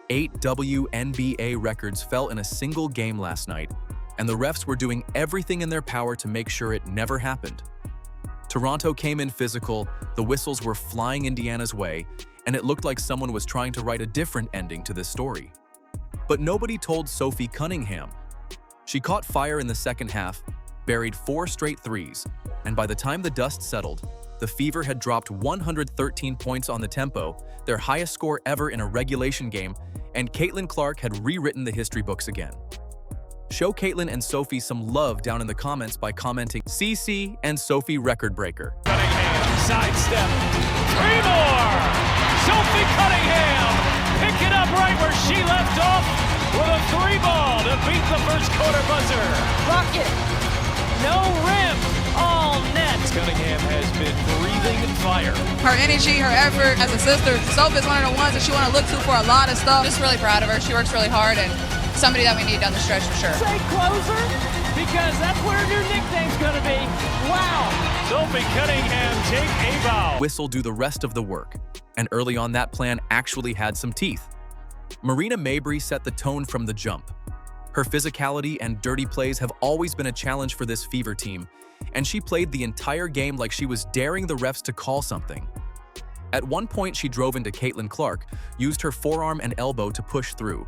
8 WNBA records fell in a single game last night, and the refs were doing everything in their power to make sure it never happened. Toronto came in physical, the whistles were flying Indiana's way, and it looked like someone was trying to write a different ending to this story. But nobody told Sophie Cunningham. She caught fire in the second half, buried 4 straight threes, and by the time the dust settled, the Fever had dropped 113 points on the tempo, their highest score ever in a regulation game, and Caitlin Clark had rewritten the history books again. Show Caitlin and Sophie some love down in the comments by commenting CC and Sophie record breaker. Cunningham, sidestep, 3 more! Sophie Cunningham, pick it up right where she left off with a 3-ball to beat the first quarter buzzer. Rocket, no rim, all net. Cunningham has been breathing fire. Her energy, her effort as a sister. Sophie's one of the ones that you want to look to for a lot of stuff. Just really proud of her. She works really hard and somebody that we need down the stretch for sure. Say closer, because that's where your nickname's gonna be. Wow. Sophie Cunningham, take a bow. Whistle do the rest of the work, and early on that plan actually had some teeth. Marina Mabrey set the tone from the jump. Her physicality and dirty plays have always been a challenge for this Fever team, and she played the entire game like she was daring the refs to call something. At one point, she drove into Caitlin Clark, used her forearm and elbow to push through,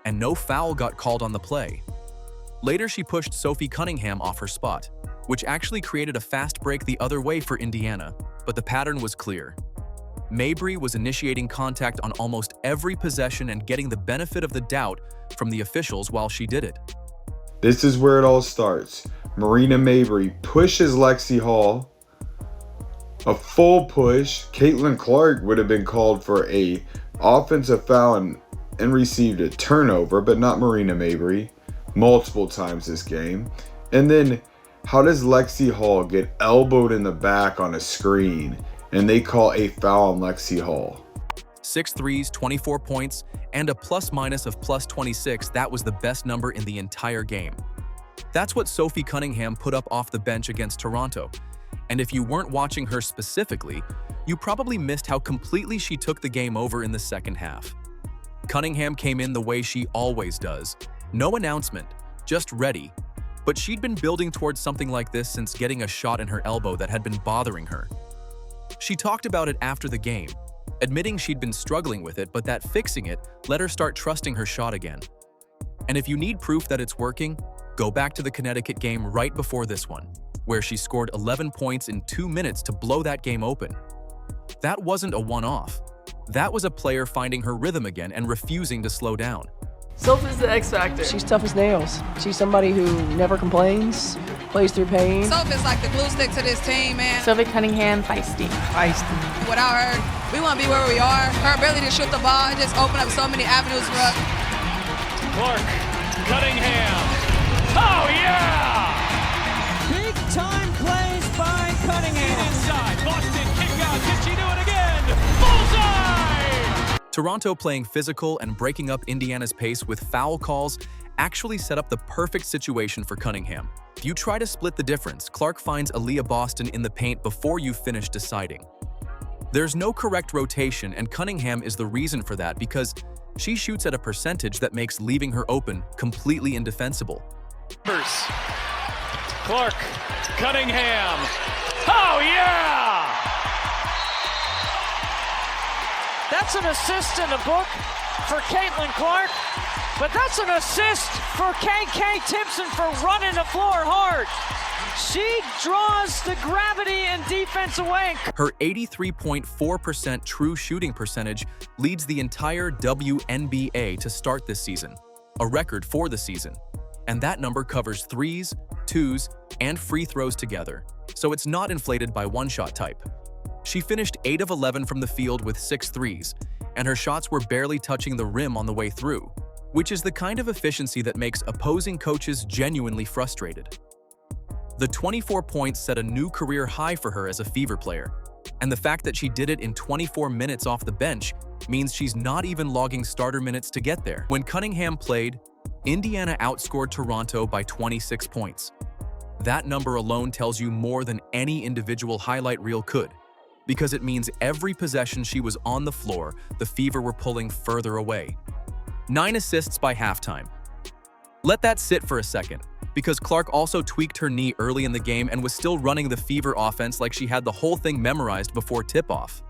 and no foul got called on the play. Later, she pushed Sophie Cunningham off her spot, which actually created a fast break the other way for Indiana, but the pattern was clear. Mabrey was initiating contact on almost every possession and getting the benefit of the doubt from the officials while she did it. This is where it all starts. Marina Mabrey pushes Lexi Hall. A full push. Caitlin Clark would have been called for a offensive foul and received a turnover, but not Marina Mabrey, multiple times this game. And then how does Lexi Hall get elbowed in the back on a screen and they call a foul on Lexi Hall? 6 threes, 24 points, and a plus-minus of +26. That was the best number in the entire game. That's what Sophie Cunningham put up off the bench against Toronto. And if you weren't watching her specifically, you probably missed how completely she took the game over in the second half. Cunningham came in the way she always does. No announcement, just ready. But she'd been building towards something like this since getting a shot in her elbow that had been bothering her. She talked about it after the game, admitting she'd been struggling with it, but that fixing it let her start trusting her shot again. And if you need proof that it's working, go back to the Connecticut game right before this one, where she scored 11 points in 2 minutes to blow that game open. That wasn't a one-off. That was a player finding her rhythm again and refusing to slow down. Sophie's the X factor. She's tough as nails. She's somebody who never complains, plays through pain. Sophie's like the glue stick to this team, man. Sophie Cunningham, feisty. Without her, we won't be where we are. Her ability to shoot the ball just opened up so many avenues for us. Clark, Cunningham. Oh, yeah! Big time plays by Cunningham. Inside, Boston, kick out. Can she do it again? Bullseye! Toronto playing physical and breaking up Indiana's pace with foul calls actually set up the perfect situation for Cunningham. If you try to split the difference, Clark finds Aaliyah Boston in the paint before you finish deciding. There's no correct rotation, and Cunningham is the reason for that because she shoots at a percentage that makes leaving her open completely indefensible. Clark, Cunningham. Oh, yeah! That's an assist in the book for Caitlin Clark, but that's an assist for KK Timpson for running the floor hard. She draws the gravity and defense away. Her 83.4% true shooting percentage leads the entire WNBA to start this season, a record for the season. And that number covers threes, twos, and free throws together, so it's not inflated by one-shot type. She finished 8 of 11 from the field with 6 threes, and her shots were barely touching the rim on the way through, which is the kind of efficiency that makes opposing coaches genuinely frustrated. The 24 points set a new career high for her as a Fever player, and the fact that she did it in 24 minutes off the bench means she's not even logging starter minutes to get there. When Cunningham played, Indiana outscored Toronto by 26 points. That number alone tells you more than any individual highlight reel could, because it means every possession she was on the floor, the Fever were pulling further away. 9 assists by halftime. Let that sit for a second, because Clark also tweaked her knee early in the game and was still running the Fever offense like she had the whole thing memorized before tip-off.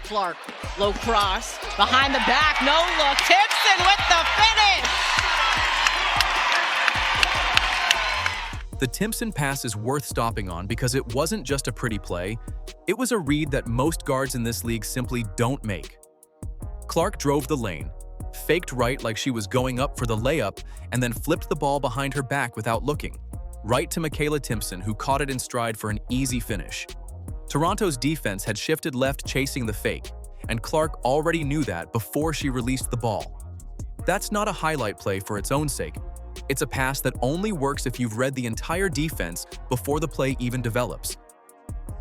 Clark, low cross, behind the back, no look, Timpson with the finish! The Timpson pass is worth stopping on because it wasn't just a pretty play, it was a read that most guards in this league simply don't make. Clark drove the lane, faked right like she was going up for the layup, and then flipped the ball behind her back without looking, right to Michaela Timpson, who caught it in stride for an easy finish. Toronto's defense had shifted left chasing the fake, and Clark already knew that before she released the ball. That's not a highlight play for its own sake. It's a pass that only works if you've read the entire defense before the play even develops.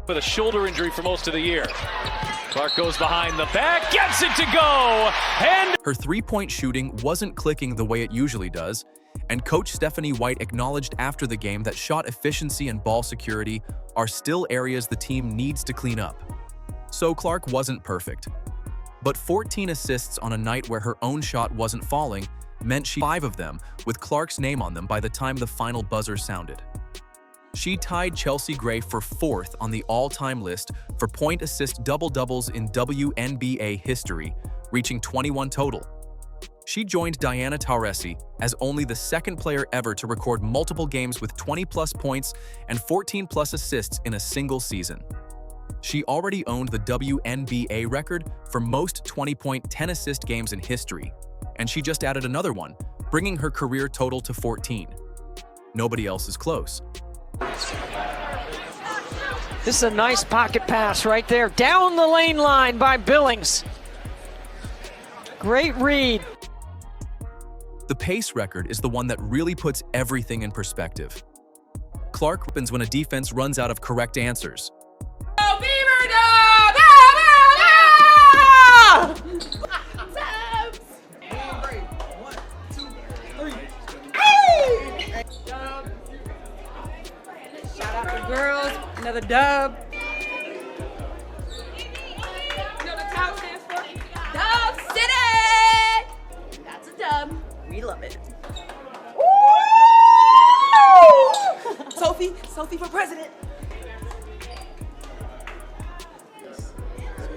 With a shoulder injury for most of the year. Clark goes behind the back, gets it to go, and Her three-point shooting wasn't clicking the way it usually does, and Coach Stephanie White acknowledged after the game that shot efficiency and ball security are still areas the team needs to clean up. So Clark wasn't perfect. But 14 assists on a night where her own shot wasn't falling meant she 5 of them with Clark's name on them by the time the final buzzer sounded. She tied Chelsea Gray for 4th on the all-time list for point-assist double-doubles in WNBA history, reaching 21 total. She joined Diana Taurasi as only the 2nd player ever to record multiple games with 20-plus points and 14-plus assists in a single season. She already owned the WNBA record for most 20-point 10-assist games in history, and she just added another one, bringing her career total to 14. Nobody else is close. This is a nice pocket pass right there. Down the lane line by Billings. Great read. The pace record is the one that really puts everything in perspective. Clark happens when a defense runs out of correct answers. Shout out to girls, another dub. You know what the towel stands for? Dub City! That's a dub. We love it. Woo! Sophie for president.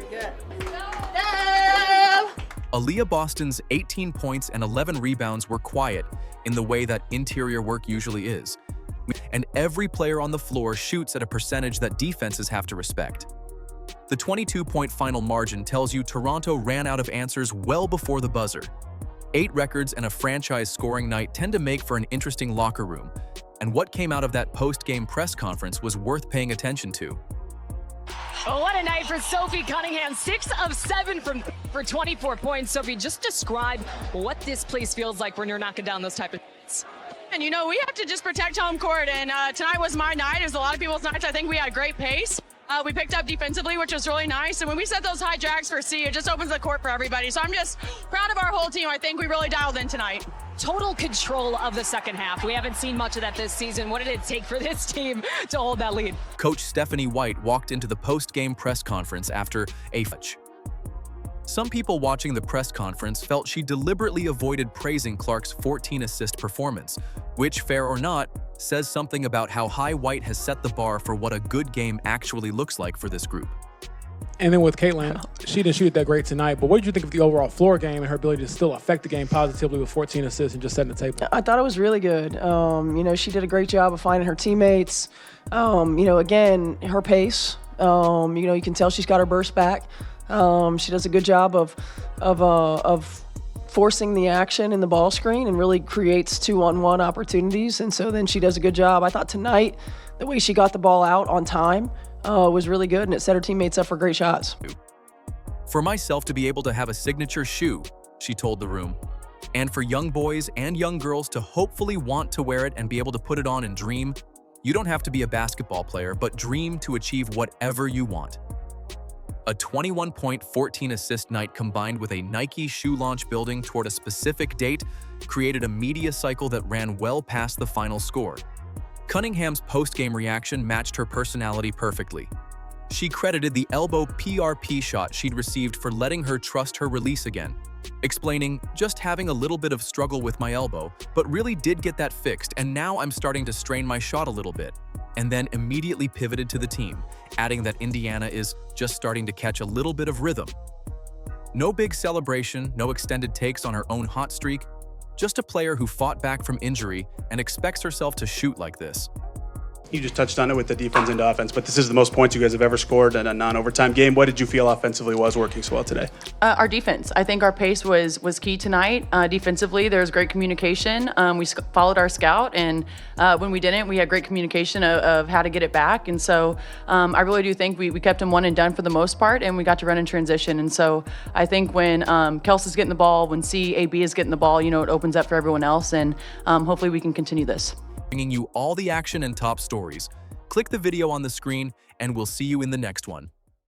Good. Dub! Aaliyah Boston's 18 points and 11 rebounds were quiet in the way that interior work usually is. And every player on the floor shoots at a percentage that defenses have to respect. The 22-point final margin tells you Toronto ran out of answers well before the buzzer. 8 records and a franchise scoring night tend to make for an interesting locker room, and what came out of that post-game press conference was worth paying attention to. Oh, what a night for Sophie Cunningham. 6 of 7 for 24 points. Sophie, just describe what this place feels like when you're knocking down those type of hits. And you know, we have to just protect home court, and tonight was my night. It was a lot of people's nights. I think we had great pace. We picked up defensively, which was really nice. And when we set those high jacks for C, it just opens the court for everybody. So I'm just proud of our whole team. I think we really dialed in tonight. Total control of the second half. We haven't seen much of that this season. What did it take for this team to hold that lead? Coach Stephanie White walked into the post-game press conference after a fetch. Some people watching the press conference felt she deliberately avoided praising Clark's 14-assist performance, which, fair or not, says something about how high White has set the bar for what a good game actually looks like for this group. And then with Caitlin, she didn't shoot that great tonight, but what did you think of the overall floor game and her ability to still affect the game positively with 14 assists and just setting the table? I thought it was really good. She did a great job of finding her teammates. Again, her pace. You can tell she's got her burst back. She does a good job of forcing the action in the ball screen and really creates 2-on-1 opportunities. And so then she does a good job. I thought tonight, the way she got the ball out on time was really good, and it set her teammates up for great shots. For myself to be able to have a signature shoe, she told the room, and for young boys and young girls to hopefully want to wear it and be able to put it on and dream, you don't have to be a basketball player, but dream to achieve whatever you want. A 21-point, 14-assist night combined with a Nike shoe launch building toward a specific date created a media cycle that ran well past the final score. Cunningham's post-game reaction matched her personality perfectly. She credited the elbow PRP shot she'd received for letting her trust her release again, explaining, just having a little bit of struggle with my elbow, but really did get that fixed, and now I'm starting to strain my shot a little bit. And then immediately pivoted to the team, adding that Indiana is just starting to catch a little bit of rhythm. No big celebration, no extended takes on her own hot streak, just a player who fought back from injury and expects herself to shoot like this. You just touched on it with the defense into offense, but this is the most points you guys have ever scored in a non-overtime game. What did you feel offensively was working so well today? Our defense. I think our pace was key tonight. Defensively, there was great communication. We followed our scout, and when we didn't, we had great communication of how to get it back. And so I really do think we kept them one and done for the most part, and we got to run in transition. And so I think when Kelsey's getting the ball, when CAB is getting the ball, it opens up for everyone else, and hopefully we can continue this. Bringing you all the action and top stories. Click the video on the screen, and we'll see you in the next one.